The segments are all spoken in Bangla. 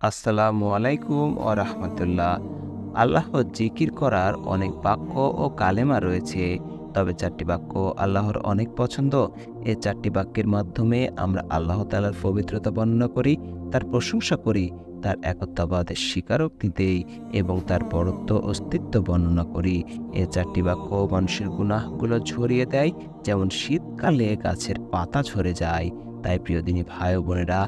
আসসালামু আলাইকুম ওয়া রাহমাতুল্লাহ। আল্লাহর জিকির করার অনেক বাক্য ও কালেমা রয়েছে। তবে ৪ টি বাক্য আল্লাহর অনেক পছন্দ। এই ৪ টি বাক্যের মাধ্যমে আমরা আল্লাহ তাআলার পবিত্রতা বর্ণনা করি, তার প্রশংসা করি, তার একত্ববাদের স্বীকারোক্তি দেই এবং তার বড়ত্ব অস্তিত্ব বর্ণনা করি। এই ৪ টি বাক্য মানুষের গুনাহগুলো ঝরিয়ে দেয়, যেমন শীতকালে গাছের পাতা ঝরে যায়। তাই প্রিয় দিনী ভাই ও বোনেরা,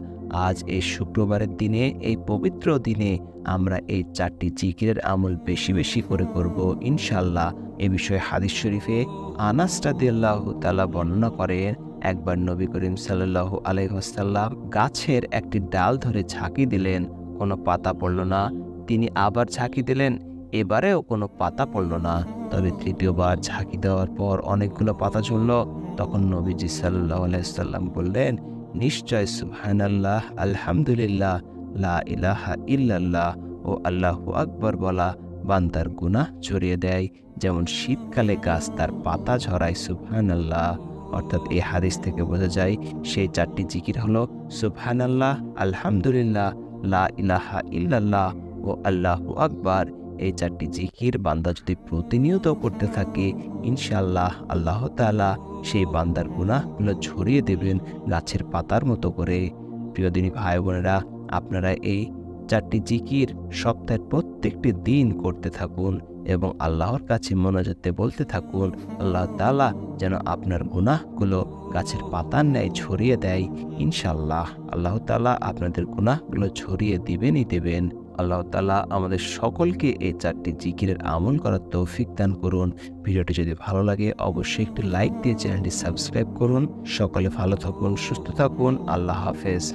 আজ এই শুক্রবারের দিনে, এই পবিত্র দিনে আমরা এই ৪ টি জিকিরের আমল বেশি বেশি করে করব ইনশাআল্লাহ। এ বিষয়ে হাদিস শরীফে আনাস রাদিয়াল্লাহু তাআলা বর্ণনা করেন, একবার নবী করিম সাল্লাল্লাহু আলাইহি ওয়াসাল্লাম গাছের একটি ডাল ধরে ঝাঁকি দিলেন, কোনো পাতা পড়ল না। তিনি আবার ঝাঁকি দিলেন, এবারেও কোনো পাতা পড়ল না। তবে তৃতীয়বার ঝাঁকি দেওয়ার পর অনেকগুলো পাতা ঝরল। তখন নবীজি সাল্লাল্লাহু আলাইহি ওয়াসাল্লাম বললেন, নিশ্চয় সুবহানাল্লাহ, আলহামদুলিল্লাহ, লা ইলাহা ইল্লাল্লাহ ও আল্লাহু আকবার বলা বান্দার গুনাহ ঝরিয়ে দেয়, যেমন শীতকালে গাছ তার পাতা ঝরায়। সুবহানাল্লাহ। অর্থাৎ এই হাদিস থেকে বোঝা যায় সেই ৪টি জিকির হলো সুবহানাল্লাহ, আলহামদুলিল্লাহ, লা ইলাহা ইল্লাল্লাহ ও আল্লাহু আকবার। এই ৪টি জিকির বান্দা যদি প্রতিনিয়ত করতে থাকে, ইনশাআল্লাহ আল্লাহ তাআলা সেই বান্দার গুনাহগুলো ঝরিয়ে দেবেন গাছের পাতার মতো করে। প্রিয় দিনী ভাই বোনেরা, আপনারা এই ৪টি জিকির সপ্তাহের প্রত্যেকটি দিন করতে থাকুন এবং আল্লাহর কাছে মোনাজাতে বলতে থাকুন, আল্লাহ তাআলা যেন আপনার গুনাহগুলো গাছের পাতার ন্যায় ছড়িয়ে দেয়। ইনশাআল্লাহ আল্লাহ তাআলা আপনাদের গুনাহগুলো ছড়িয়ে দিবেনই দেবেন। আল্লাহ তাআলা আমাদের সকলকে এই ৪টি জিকিরের আমল করার তৌফিক দান করুন। ভিডিওটি যদি ভালো লাগে অবশ্যই একটি লাইক দিয়ে চ্যানেলটি সাবস্ক্রাইব করুন। সকলে ভালো থাকুন, সুস্থ থাকুন। আল্লাহ হাফেজ।